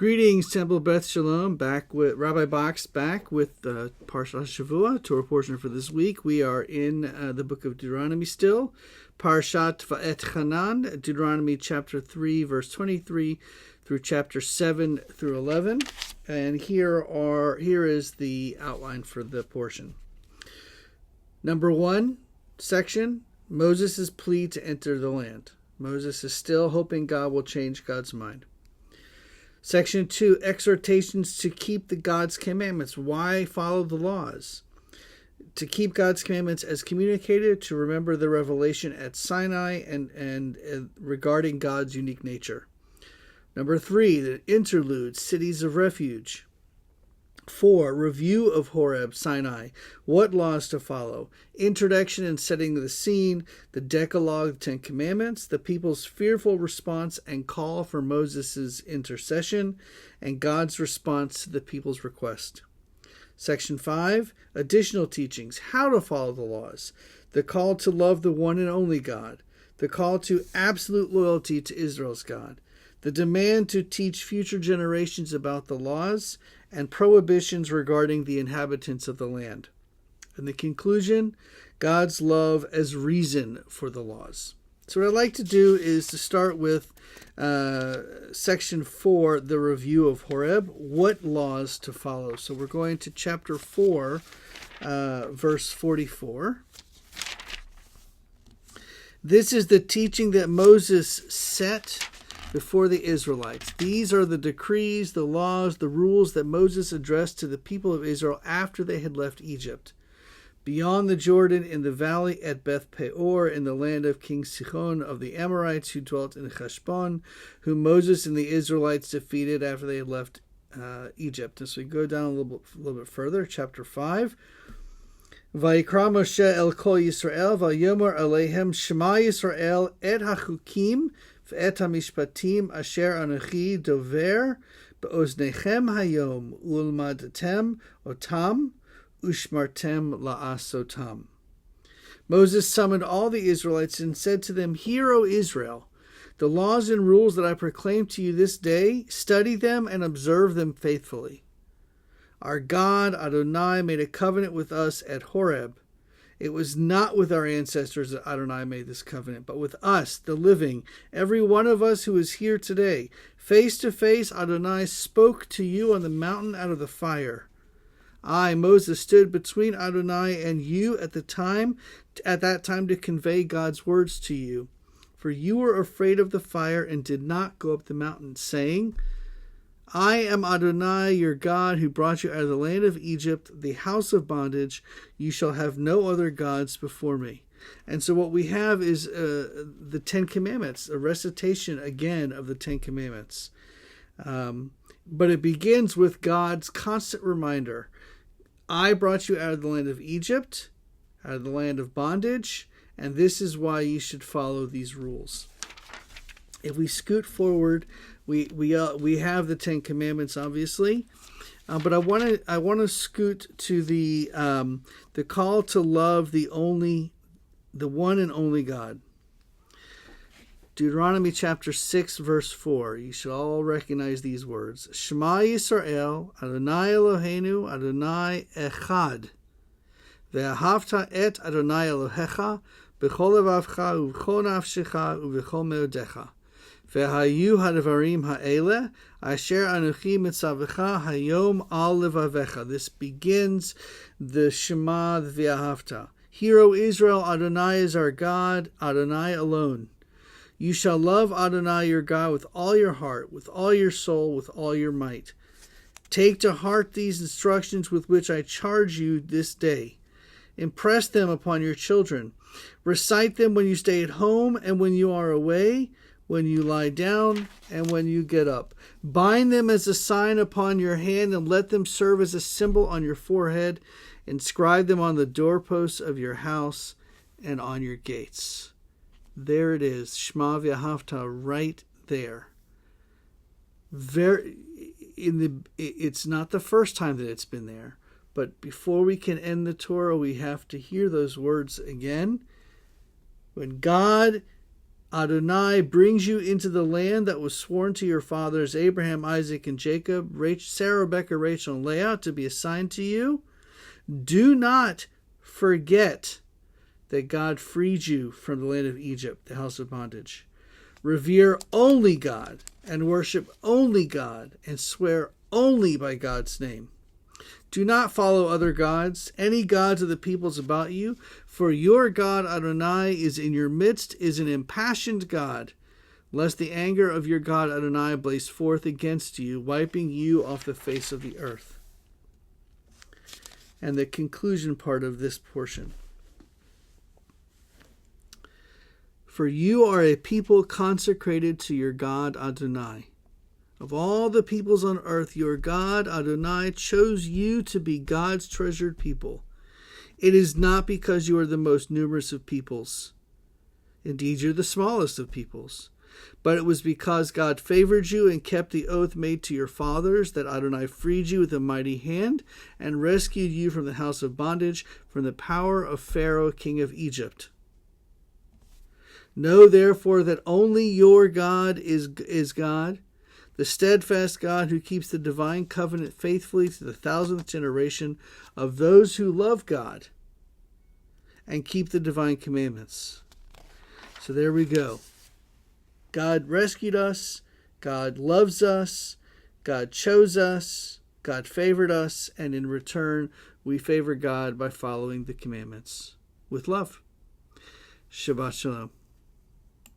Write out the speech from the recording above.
Greetings, Temple Beth Shalom. Back with Rabbi Box, back with Parashat Va, Torah portion for this week. We are in the book of Deuteronomy still. Parashat Va Et'chanan, Deuteronomy chapter 3, verse 23 through chapter 7 through 11. And here is the outline for the portion. Number 1 section, Moses' plea to enter the land. Moses is still hoping God will change God's mind. Section 2, exhortations to keep the God's commandments. Why follow the laws? To keep God's commandments as communicated, to remember the revelation at Sinai and regarding God's unique nature. Number 3, the interlude, cities of refuge. 4, review of Horeb, Sinai. What laws to follow? Introduction and setting the scene, the Decalogue, the Ten Commandments, the people's fearful response and call for Moses' intercession, and God's response to the people's request. Section 5, additional teachings, how to follow the laws, the call to love the one and only God, the call to absolute loyalty to Israel's God, the demand to teach future generations about the laws, and prohibitions regarding the inhabitants of the land. And the conclusion, God's love as reason for the laws. So what I'd like to do is to start with section 4, the review of Horeb, what laws to follow. So we're going to chapter 4, verse 44. This is the teaching that Moses set before the Israelites. These are the decrees, the laws, the rules that Moses addressed to the people of Israel after they had left Egypt. Beyond the Jordan, in the valley at Beth Peor, in the land of King Sihon of the Amorites, who dwelt in Heshbon, whom Moses and the Israelites defeated after they had left Egypt. And so we go down a little bit further, chapter 5. Vayikra Moshe el kol Yisrael, vayomer alehem Shema Yisrael et hachukim ואת המשפטים אשר אנוכי דובר באוזניכם היום ולמדתם אותם ושמרתם לעשותם. Moses summoned all the Israelites and said to them, Hear, O Israel, the laws and rules that I proclaim to you this day, study them and observe them faithfully. Our God, Adonai, made a covenant with us at Horeb. It was not with our ancestors that Adonai made this covenant, but with us, the living, every one of us who is here today. Face to face, Adonai spoke to you on the mountain out of the fire. I, Moses, stood between Adonai and you at that time to convey God's words to you. For you were afraid of the fire and did not go up the mountain, saying, I am Adonai, your God, who brought you out of the land of Egypt, the house of bondage. You shall have no other gods before me. And so what we have is the Ten Commandments, a recitation again of the Ten Commandments. But it begins with God's constant reminder. I brought you out of the land of Egypt, out of the land of bondage, and this is why you should follow these rules. If we scoot forward, we have the Ten Commandments, obviously, but I want to scoot to the call to love the one and only God. Deuteronomy chapter 6, verse 4. You should all recognize these words. Shema Yisrael, Adonai Eloheinu, Adonai Echad. Ve'ahavta et Adonai Elohecha, b'chol levavcha, u'b'chol nafshecha, u'b'chol meodecha. Ve'hayu hadvarim ha'ele, asher anuchi mitzavecha hayom al levavecha. This begins the Shema, the Ve'ahavta. Hear, O Israel, Adonai is our God, Adonai alone. You shall love Adonai your God with all your heart, with all your soul, with all your might. Take to heart these instructions with which I charge you this day. Impress them upon your children. Recite them when you stay at home and when you are away, when you lie down and when you get up. Bind them as a sign upon your hand and let them serve as a symbol on your forehead. Inscribe them on the doorposts of your house and on your gates. There it is, Shema V'ahavta, right there. It's not the first time that it's been there, but before we can end the Torah, we have to hear those words again. When God Adonai brings you into the land that was sworn to your fathers, Abraham, Isaac, and Jacob, Sarah, Rebekah, Rachel, and Leah, to be assigned to you. Do not forget that God freed you from the land of Egypt, the house of bondage. Revere only God and worship only God and swear only by God's name. Do not follow other gods, any gods of the peoples about you, for your God Adonai is in your midst, is an impassioned God, lest the anger of your God Adonai blaze forth against you, wiping you off the face of the earth. And the conclusion part of this portion. For you are a people consecrated to your God Adonai. Of all the peoples on earth, your God Adonai chose you to be God's treasured people. It is not because you are the most numerous of peoples. Indeed, you're the smallest of peoples. But it was because God favored you and kept the oath made to your fathers that Adonai freed you with a mighty hand and rescued you from the house of bondage, from the power of Pharaoh, king of Egypt. Know therefore that only your God is God, the steadfast God who keeps the divine covenant faithfully to the 1,000th generation of those who love God and keep the divine commandments. So there we go. God rescued us, God loves us, God chose us, God favored us, and in return we favor God by following the commandments with love. Shabbat Shalom.